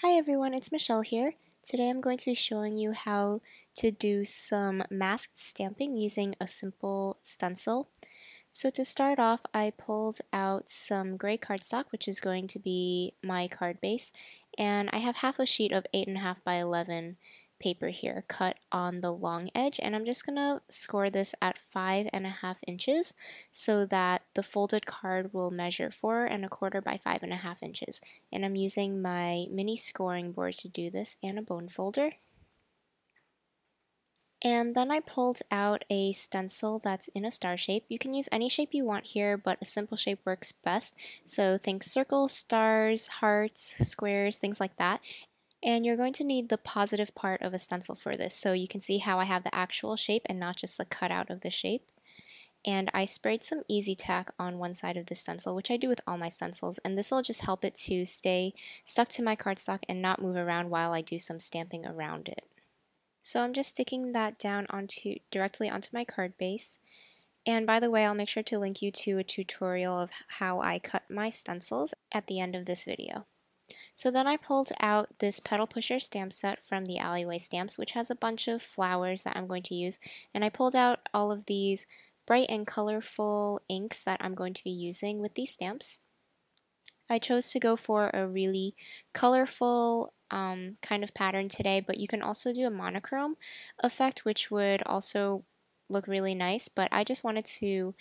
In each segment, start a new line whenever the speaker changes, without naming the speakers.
Hi everyone, it's Michelle here. Today I'm going to be showing you how to do some masked stamping using a simple stencil. So to start off, I pulled out some gray cardstock, which is going to be my card base, and I have half a sheet of 8.5 by 11 paper here cut on the long edge, and I'm just gonna score this at 5.5 inches so that the folded card will measure 4.25 by 5.5 inches. And I'm using my mini scoring board to do this and a bone folder. And then I pulled out a stencil that's in a star shape. You can use any shape you want here, but a simple shape works best. So think circles, stars, hearts, squares, things like that. And you're going to need the positive part of a stencil for this, so you can see how I have the actual shape and not just the cutout of the shape. And I sprayed some Easy Tack on one side of the stencil, which I do with all my stencils, and this will just help it to stay stuck to my cardstock and not move around while I do some stamping around it. So I'm just sticking that down directly onto my card base. And by the way, I'll make sure to link you to a tutorial of how I cut my stencils at the end of this video. So then I pulled out this Petal Pusher stamp set from the Alleyway Stamps, which has a bunch of flowers that I'm going to use, and I pulled out all of these bright and colorful inks that I'm going to be using with these stamps. I chose to go for a really colorful kind of pattern today, but you can also do a monochrome effect, which would also look really nice, but I just wanted to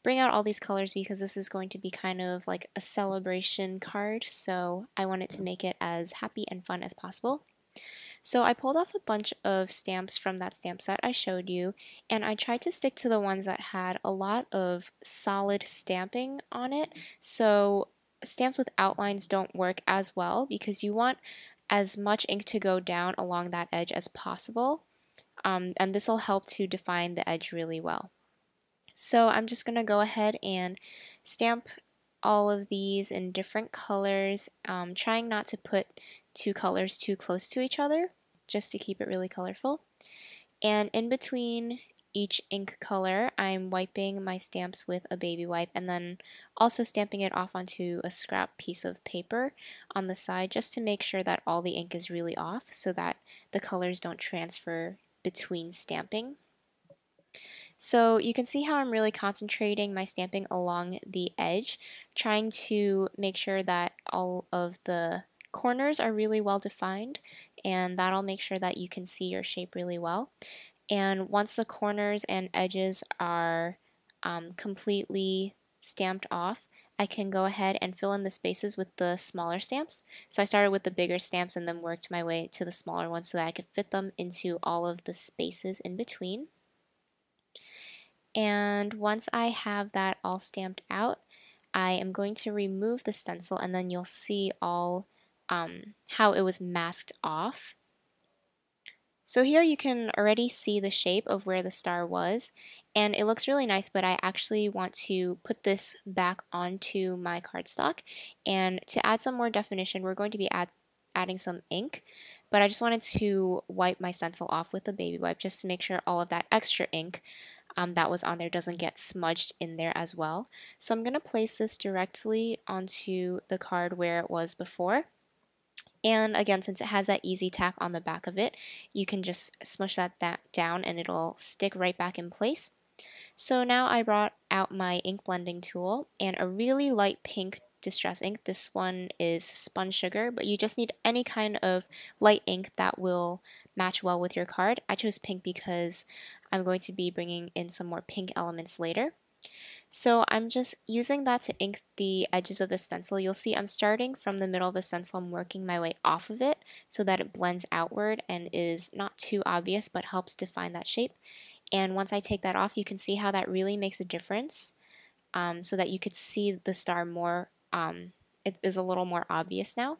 bring out all these colors because this is going to be kind of like a celebration card, so I wanted to make it as happy and fun as possible. So I pulled off a bunch of stamps from that stamp set I showed you, and I tried to stick to the ones that had a lot of solid stamping on it. So stamps with outlines don't work as well because you want as much ink to go down along that edge as possible, and this will help to define the edge really well. So I'm just going to go ahead and stamp all of these in different colors, trying not to put two colors too close to each other, just to keep it really colorful. And in between each ink color, I'm wiping my stamps with a baby wipe and then also stamping it off onto a scrap piece of paper on the side just to make sure that all the ink is really off so that the colors don't transfer between stamping. So you can see how I'm really concentrating my stamping along the edge, trying to make sure that all of the corners are really well defined, and that'll make sure that you can see your shape really well. And once the corners and edges are completely stamped off, I can go ahead and fill in the spaces with the smaller stamps. So I started with the bigger stamps and then worked my way to the smaller ones so that I could fit them into all of the spaces in between. And once I have that all stamped out, I am going to remove the stencil and then you'll see all how it was masked off. So here you can already see the shape of where the star was, and it looks really nice, but I actually want to put this back onto my cardstock. And to add some more definition, we're going to be adding some ink, but I just wanted to wipe my stencil off with a baby wipe just to make sure all of that extra ink that was on there doesn't get smudged in there as well. So I'm going to place this directly onto the card where it was before. And again, since it has that Easy Tack on the back of it, you can just smush that down and it'll stick right back in place. So now I brought out my ink blending tool and a really light pink distress ink. This one is Spun Sugar, but you just need any kind of light ink that will match well with your card. I chose pink because I'm going to be bringing in some more pink elements later. So I'm just using that to ink the edges of the stencil. You'll see I'm starting from the middle of the stencil. I'm working my way off of it so that it blends outward and is not too obvious but helps define that shape. And once I take that off, you can see how that really makes a difference, so that you could see the star more. It is a little more obvious now.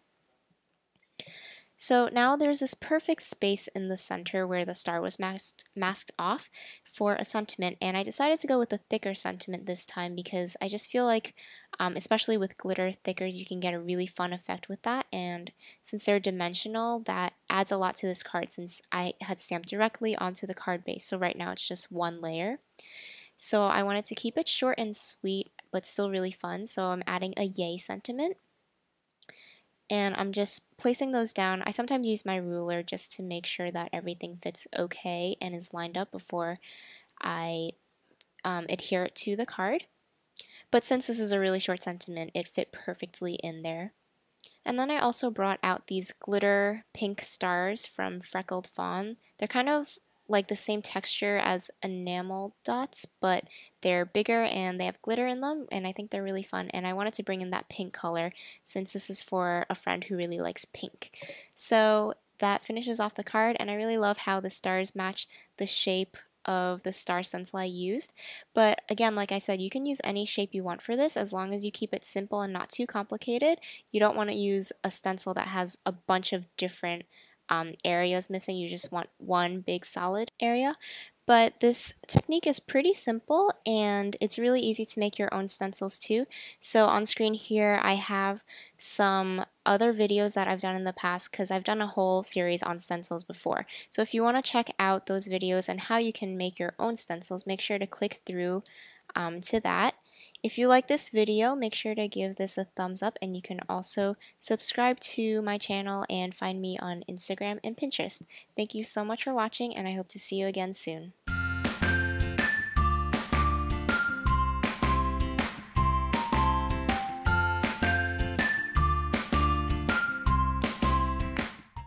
So now there's this perfect space in the center where the star was masked off for a sentiment, and I decided to go with a thicker sentiment this time because I just feel like, especially with glitter thickers, you can get a really fun effect with that, and since they're dimensional, that adds a lot to this card since I had stamped directly onto the card base, so right now it's just one layer. So I wanted to keep it short and sweet, but still really fun, so I'm adding a yay sentiment. and I'm just placing those down. I sometimes use my ruler just to make sure that everything fits okay and is lined up before I adhere it to the card. But since this is a really short sentiment, it fit perfectly in there. And then I also brought out these glitter pink stars from Freckled Fawn. They're kind of like the same texture as enamel dots, but they're bigger and they have glitter in them, and I think they're really fun. And I wanted to bring in that pink color since this is for a friend who really likes pink. So that finishes off the card, and I really love how the stars match the shape of the star stencil I used. But again, like I said, you can use any shape you want for this as long as you keep it simple and not too complicated. You don't want to use a stencil that has a bunch of different areas missing. You just want one big solid area. But this technique is pretty simple, and it's really easy to make your own stencils too. So on screen here I have some other videos that I've done in the past because I've done a whole series on stencils before. So if you want to check out those videos and how you can make your own stencils, make sure to click through to that. If you like this video, make sure to give this a thumbs up, and you can also subscribe to my channel and find me on Instagram and Pinterest. Thank you so much for watching, and I hope to see you again soon.